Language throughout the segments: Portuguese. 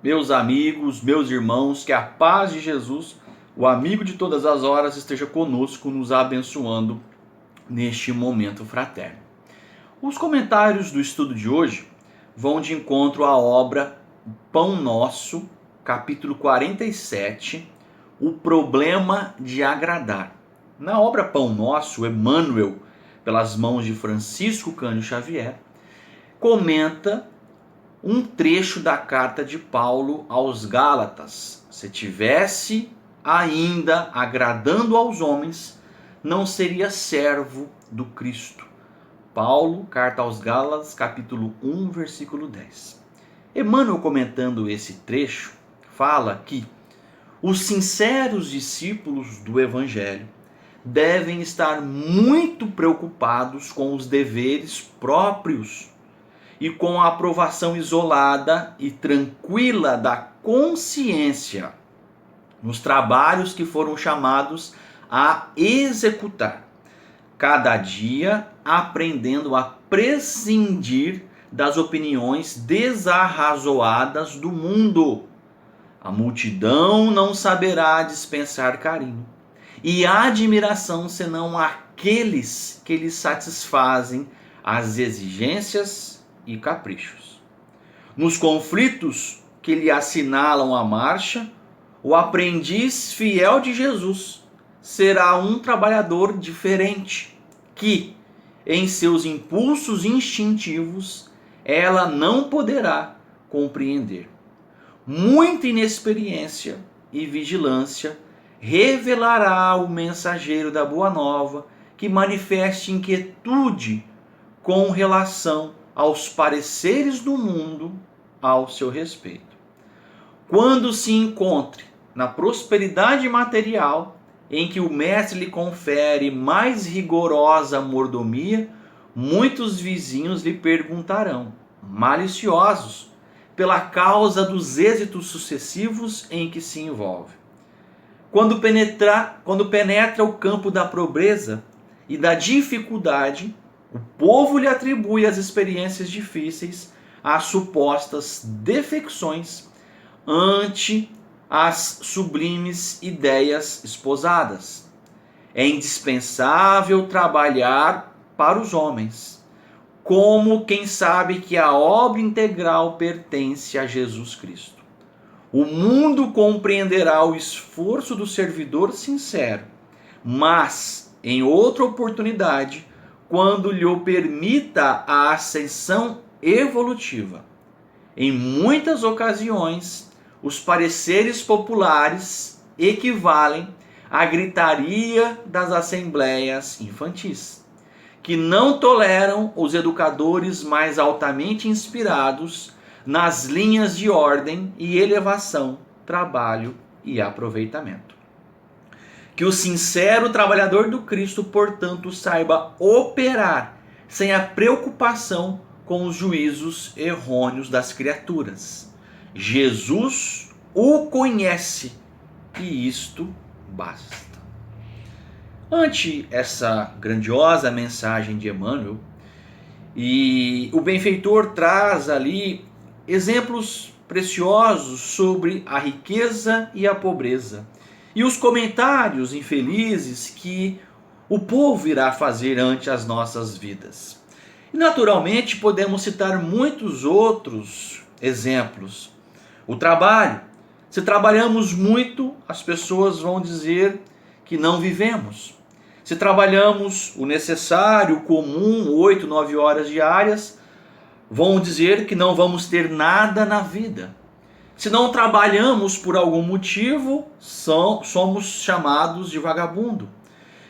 Meus amigos, meus irmãos, que a paz de Jesus, o amigo de todas as horas, esteja conosco, nos abençoando neste momento fraterno. Os comentários do estudo de hoje vão de encontro à obra Pão Nosso, capítulo 47, o problema de agradar. Na obra Pão Nosso, Emmanuel, pelas mãos de Francisco Cândido Xavier, comenta um trecho da carta de Paulo aos Gálatas. Se tivesse ainda agradando aos homens, não seria servo do Cristo. Paulo, carta aos Gálatas, capítulo 1, versículo 10. Emmanuel, comentando esse trecho, fala que os sinceros discípulos do Evangelho devem estar muito preocupados com os deveres próprios e com a aprovação isolada e tranquila da consciência nos trabalhos que foram chamados a executar, cada dia aprendendo a prescindir das opiniões desarrazoadas do mundo. A multidão não saberá dispensar carinho e admiração senão aqueles que lhes satisfazem as exigências e caprichos. Nos conflitos que lhe assinalam a marcha, o aprendiz fiel de Jesus será um trabalhador diferente, que, em seus impulsos instintivos, ela não poderá compreender. Muita inexperiência e vigilância revelará o mensageiro da Boa Nova que manifeste inquietude com relação aos pareceres do mundo ao seu respeito. Quando se encontre na prosperidade material, em que o mestre lhe confere mais rigorosa mordomia, muitos vizinhos lhe perguntarão, maliciosos, pela causa dos êxitos sucessivos em que se envolve. Quando penetra o campo da pobreza e da dificuldade, o povo lhe atribui as experiências difíceis às supostas defecções ante as sublimes ideias esposadas. É indispensável trabalhar para os homens, como quem sabe que a obra integral pertence a Jesus Cristo. O mundo compreenderá o esforço do servidor sincero, mas, em outra oportunidade, quando lhe permita a ascensão evolutiva. Em muitas ocasiões, os pareceres populares equivalem à gritaria das assembleias infantis, que não toleram os educadores mais altamente inspirados nas linhas de ordem e elevação, trabalho e aproveitamento. Que o sincero trabalhador do Cristo, portanto, saiba operar sem a preocupação com os juízos errôneos das criaturas. Jesus o conhece e isto basta. Ante essa grandiosa mensagem de Emmanuel, e o benfeitor traz ali exemplos preciosos sobre a riqueza e a pobreza, e os comentários infelizes que o povo irá fazer ante as nossas vidas. E naturalmente podemos citar muitos outros exemplos. O trabalho. Se trabalhamos muito, as pessoas vão dizer que não vivemos. Se trabalhamos o necessário, o comum, 8, 9 horas diárias, vão dizer que não vamos ter nada na vida. Se não trabalhamos por algum motivo, somos chamados de vagabundo.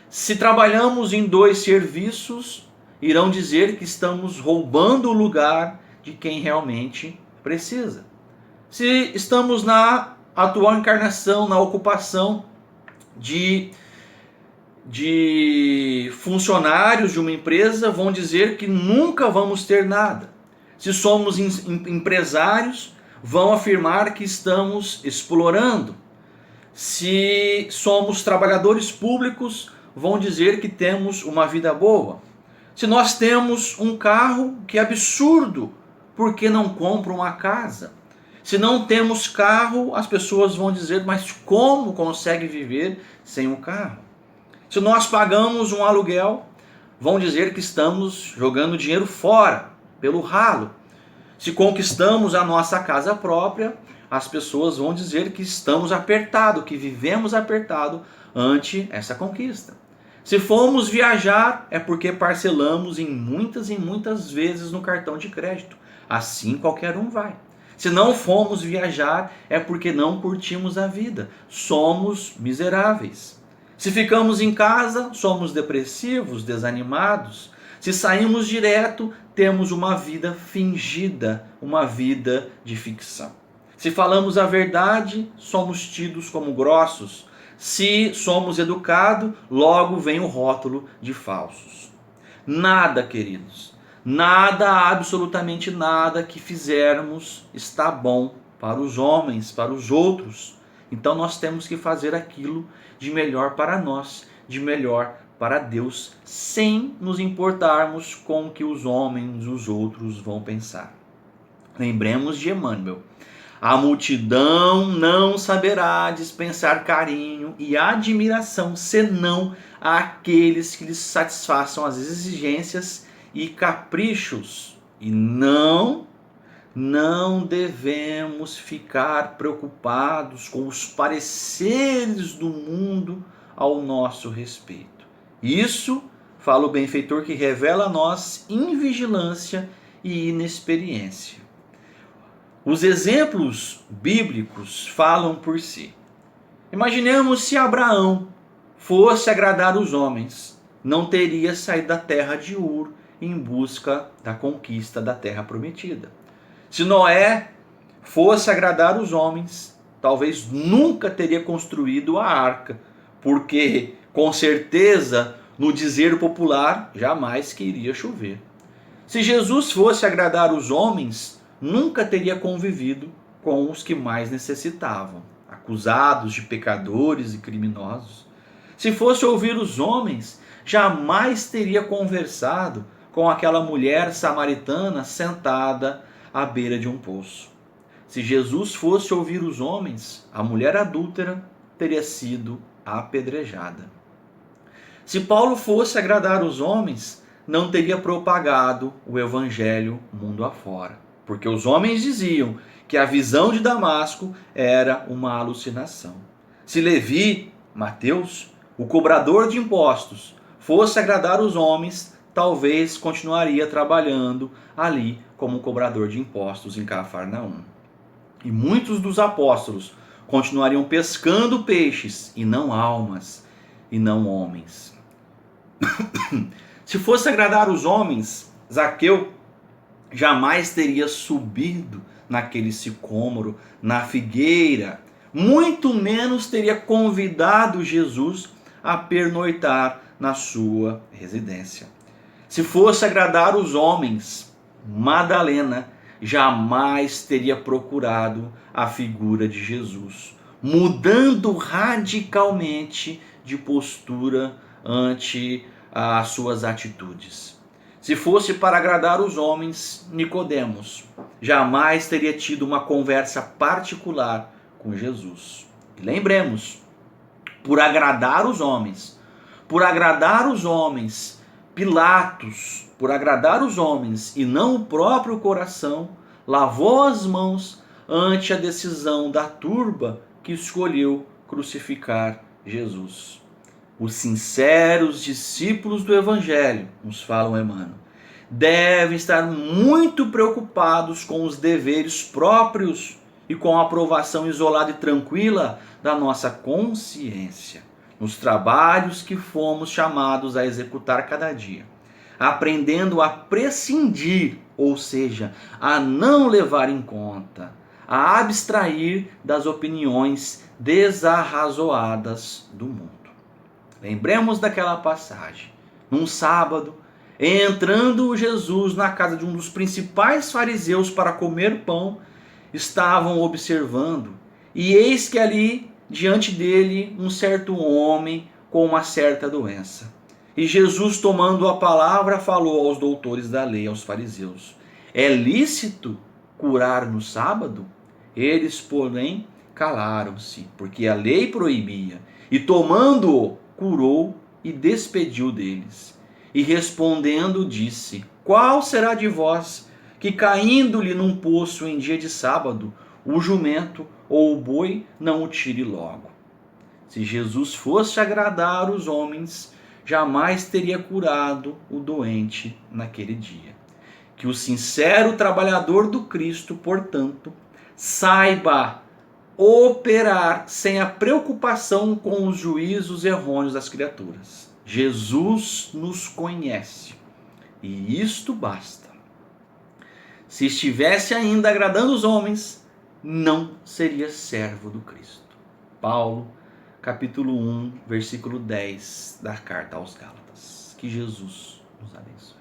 Se trabalhamos em 2 serviços, irão dizer que estamos roubando o lugar de quem realmente precisa. Se estamos na atual encarnação, na ocupação de funcionários de uma empresa, vão dizer que nunca vamos ter nada. Se somos empresários, vão afirmar que estamos explorando. Se somos trabalhadores públicos, vão dizer que temos uma vida boa. Se nós temos um carro, que absurdo, por que não compra uma casa? Se não temos carro, as pessoas vão dizer, mas como consegue viver sem um carro? Se nós pagamos um aluguel, vão dizer que estamos jogando dinheiro fora, pelo ralo. Se conquistamos a nossa casa própria, as pessoas vão dizer que estamos apertados, que vivemos apertado ante essa conquista. Se formos viajar, é porque parcelamos em muitas vezes no cartão de crédito. Assim qualquer um vai. Se não fomos viajar, é porque não curtimos a vida. Somos miseráveis. Se ficamos em casa, somos depressivos, desanimados. Se saímos direto, temos uma vida fingida, uma vida de ficção. Se falamos a verdade, somos tidos como grossos. Se somos educados, logo vem o rótulo de falsos. Nada, queridos, nada, absolutamente nada que fizermos está bom para os homens, para os outros. Então nós temos que fazer aquilo de melhor para nós, de melhor para Deus, sem nos importarmos com o que os homens, os outros vão pensar. Lembremos de Emmanuel. A multidão não saberá dispensar carinho e admiração, senão àqueles que lhes satisfaçam as exigências e caprichos. E não devemos ficar preocupados com os pareceres do mundo ao nosso respeito. Isso, fala o benfeitor, que revela a nós invigilância e inexperiência. Os exemplos bíblicos falam por si. Imaginemos se Abraão fosse agradar os homens, não teria saído da terra de Ur em busca da conquista da terra prometida. Se Noé fosse agradar os homens, talvez nunca teria construído a arca, porque com certeza, no dizer popular, jamais que iria chover. Se Jesus fosse agradar os homens, nunca teria convivido com os que mais necessitavam, acusados de pecadores e criminosos. Se fosse ouvir os homens, jamais teria conversado com aquela mulher samaritana sentada à beira de um poço. Se Jesus fosse ouvir os homens, a mulher adúltera teria sido apedrejada. Se Paulo fosse agradar os homens, não teria propagado o evangelho mundo afora, porque os homens diziam que a visão de Damasco era uma alucinação. Se Levi, Mateus, o cobrador de impostos, fosse agradar os homens, talvez continuaria trabalhando ali como cobrador de impostos em Cafarnaum. E muitos dos apóstolos continuariam pescando peixes e não almas, e não homens. Se fosse agradar os homens, Zaqueu jamais teria subido naquele sicômoro, na figueira, muito menos teria convidado Jesus a pernoitar na sua residência. Se fosse agradar os homens, Madalena jamais teria procurado a figura de Jesus, mudando radicalmente de postura ante as suas atitudes. Se fosse para agradar os homens, Nicodemos jamais teria tido uma conversa particular com Jesus. E lembremos, por agradar os homens, Pilatos, por agradar os homens e não o próprio coração, lavou as mãos ante a decisão da turba que escolheu crucificar Jesus. Os sinceros discípulos do Evangelho, nos fala Emmanuel, devem estar muito preocupados com os deveres próprios e com a aprovação isolada e tranquila da nossa consciência, nos trabalhos que fomos chamados a executar cada dia, aprendendo a prescindir, ou seja, a não levar em conta, a abstrair das opiniões desarrazoadas do mundo. Lembremos daquela passagem. Num sábado, entrando Jesus na casa de um dos principais fariseus para comer pão, estavam observando, e eis que ali, diante dele, um certo homem com uma certa doença. E Jesus, tomando a palavra, falou aos doutores da lei, aos fariseus: é lícito curar no sábado? Eles, porém, calaram-se, porque a lei proibia. E tomando-o, curou e despediu deles. E respondendo, disse: Qual será de vós que, caindo-lhe num poço em dia de sábado, o jumento ou o boi não o tire logo? Se Jesus fosse agradar os homens, jamais teria curado o doente naquele dia. Que o sincero trabalhador do Cristo, portanto, saiba operar sem a preocupação com os juízos errôneos das criaturas. Jesus nos conhece e isto basta. Se estivesse ainda agradando os homens, não seria servo do Cristo. Paulo, capítulo 1, versículo 10 da carta aos Gálatas. Que Jesus nos abençoe.